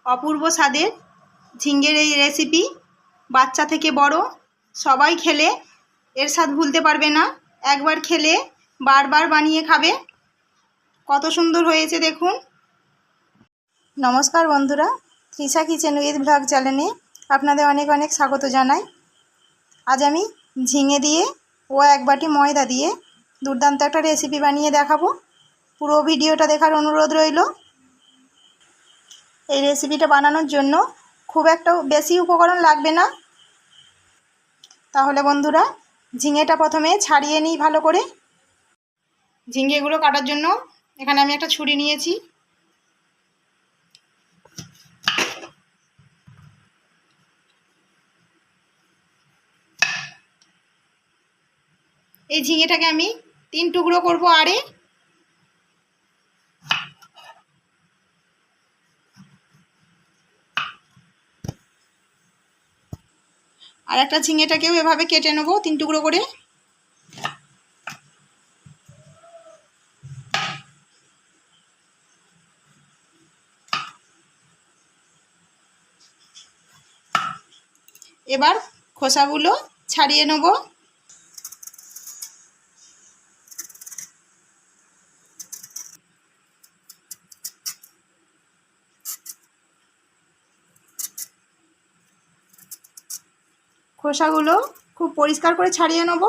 অপূর্ব স্বাদের ঝিঙের এই রেসিপি বাচ্চা থেকে বড় সবাই খেলে এর স্বাদ ভুলতে পারবে না। একবার খেলে বারবার বানিয়ে খাবে। কত সুন্দর হয়েছে দেখুন। নমস্কার বন্ধুরা, তৃষা কিচেন উইথ ব্লগ চ্যানেলে আপনাদের অনেক অনেক স্বাগত জানাই। আজ আমি ঝিঙে দিয়ে ও এক বাটি ময়দা দিয়ে দুর্দান্ত একটা রেসিপি বানিয়ে দেখাবো। পুরো ভিডিওটা দেখার অনুরোধ রইল। এই রেসিপিটা বানানোর জন্য খুব একটা বেশি উপকরণ লাগবে না। তাহলে বন্ধুরা, ঝিঙেটা প্রথমে ছাড়িয়ে নিই ভালো করে। ঝিঙেগুলো কাটার জন্য এখানে আমি একটা ছুরি নিয়েছি। এই ঝিঙেটাকে আমি 3 টুকরো করব আরে। আর একটা ঝিঙেটাকেও এভাবে কেটে নেব 3 টুকরো করে। এবার খোসাগুলো ছাড়িয়ে নেব। খোসাগুলো খুব পরিষ্কার করে ছাড়িয়ে নেব।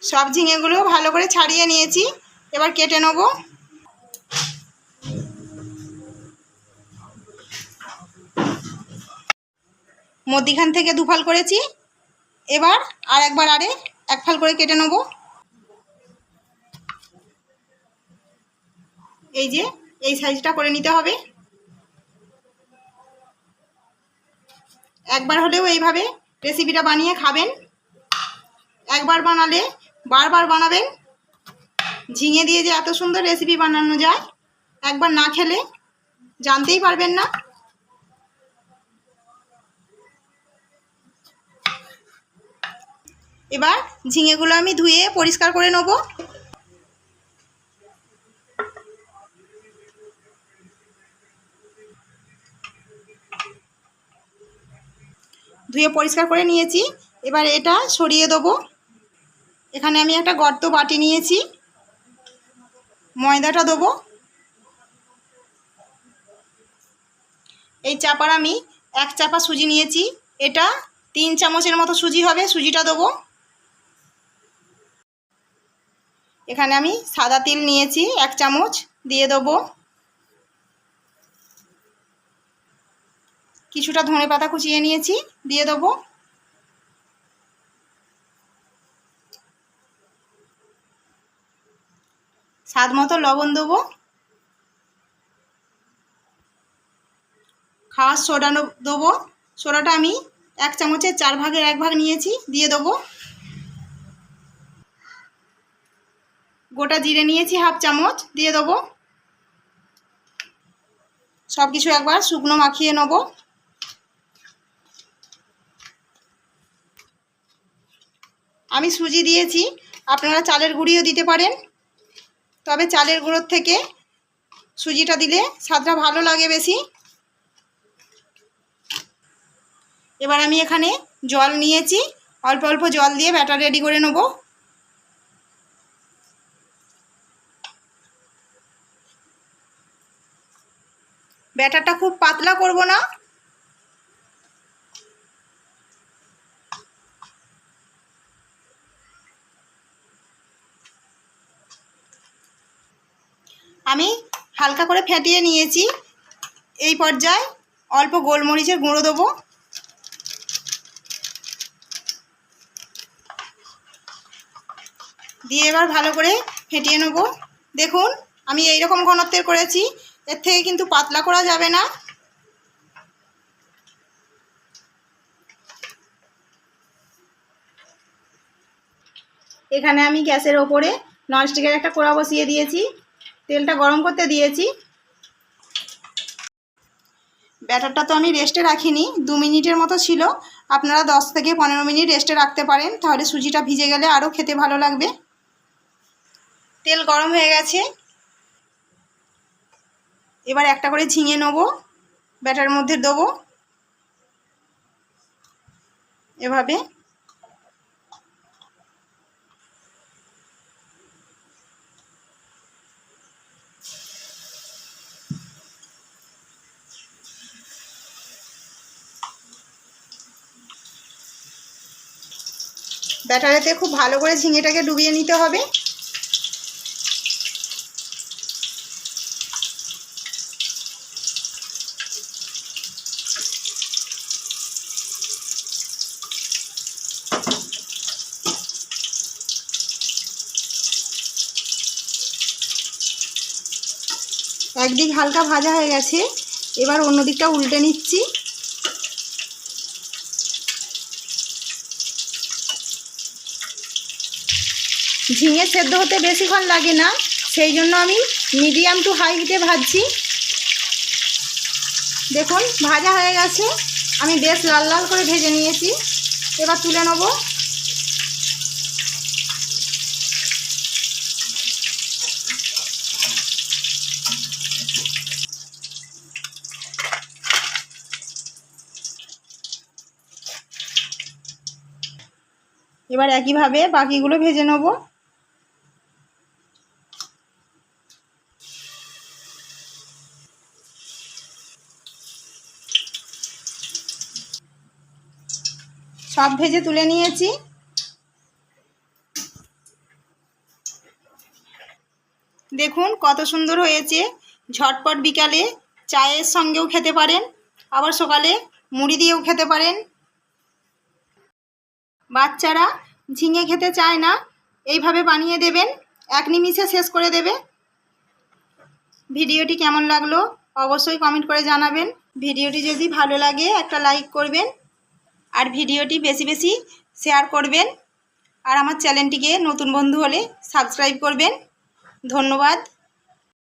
সব ঝিঙেগুলো ভালো করে ছাড়িয়ে নিয়েছি। এবার কেটে নেব। মধ্যিখান থেকে 2 ফাল করেছি। এবার আর একবার আরে 1 ফাল করে কেটে নেব। এই যে এই সাইজটা করে নিতে হবে। একবার হলেও এইভাবে রেসিপিটা বানিয়ে খাবেন। একবার বানালে বারবার বানাবেন। ঝিঙে দিয়ে যে এত সুন্দর রেসিপি বানানো যায়, একবার না খেলে জানতেই পারবেন না। এবার ঝিঙেগুলো আমি ধুয়ে পরিষ্কার করে নেব। ধুয়ে পরিষ্কার করে নিয়েছি। এবার এটা সরিয়ে দেবো। এখানে আমি একটা গর্ত বাটি নিয়েছি। ময়দাটা দেবো। এই চাপার আমি 1 চাপা সুজি নিয়েছি। এটা 3 চামচের মতো সুজি হবে। সুজিটা দেবো। এখানে আমি সাদা তিল নিয়েছি 1 চামচ, দিয়ে দেবো। কিছুটা ধনেপাতা কুচিয়ে নিয়েছি, দিয়ে দেবো। স্বাদ মতো লবণ দেবো। খাওয়ার সোডা দেবো। সোডাটা আমি 1 চামচের 4 ভাগের 1 ভাগ নিয়েছি, দিয়ে দেবো। গোটা জিরে নিয়েছি 1/2 চামচ, দিয়ে দেবো। সব কিছু একবার শুকনো মাখিয়ে নেব। আমি সুজি দিয়েছি, আপনারা চালের গুঁড়িও দিতে পারেন। তবে চালের গুঁড়োর থেকে সুজিটা দিলে স্বাদটা ভালো লাগে বেশি। এবার আমি এখানে জল নিয়েছি। অল্প অল্প জল দিয়ে ব্যাটার রেডি করে নেব। ব্যাটারটা খুব পাতলা করব না। আমি হালকা করে ফেটিয়ে নিয়েছি। এই পর্যায়ে অল্প গোলমরিচের গুঁড়ো দেবো। দিয়ে এবার ভালো করে ফেটিয়ে নেব। দেখুন, আমি এই রকম ঘনত্বের করেছি। এর থেকে কিন্তু পাতলা করা যাবে না। এখানে আমি গ্যাসের ওপরে ননস্টিকের একটা কড়া বসিয়ে দিয়েছি। তেলটা গরম করতে দিয়েছি। ব্যাটারটা তো আমি রেস্টে রাখিনি, 2 মিনিটের মতো ছিল। আপনারা 10 থেকে 15 মিনিট রেস্টে রাখতে পারেন, তাহলে সুজিটা ভিজে গেলে আরও খেতে ভালো লাগবে। তেল গরম হয়ে গেছে। এবার একটা করে ঝিঙে নেব, ব্যাটার মধ্যে দেবো এভাবে। ব্যাটারেতে খুব ভালো করে ঝিঙেটাকে ডুবিয়ে নিতে হবে। একদিক হালকা ভাজা হয়ে গেছে, এবার অন্য দিকটা উল্টে নিচ্ছি। ঝিঙে সেদ্ধ হতে বেশিক্ষণ লাগে না, সেই জন্য আমি মিডিয়াম টু হাই হিটে ভাজছি। দেখুন ভাজা হয়ে গেছে, আমি বেশ লাল লাল করে ভেজে নিয়েছি। এবার তুলে নেব। এবার একইভাবে বাকিগুলো ভেজে নেব। সব ভেজে তুলে নিয়েছি। দেখুন কত সুন্দর হয়েছে। ঝটপট বিকালে চায়ের সঙ্গেও খেতে পারেন, আবার সকালে মুড়ি দিয়েও খেতে পারেন। বাচ্চারা ঝিঙে খেতে চায় না, এইভাবে বানিয়ে দেবেন, এক নিমিষে শেষ করে দেবে। ভিডিওটি কেমন লাগলো অবশ্যই কমেন্ট করে জানাবেন। ভিডিওটি যদি ভালো লাগে একটা লাইক করবেন, আর ভিডিওটি বেশি বেশি শেয়ার করবেন, আর আমার চ্যানেলটিকে নতুন বন্ধু হলে সাবস্ক্রাইব করবেন। ধন্যবাদ।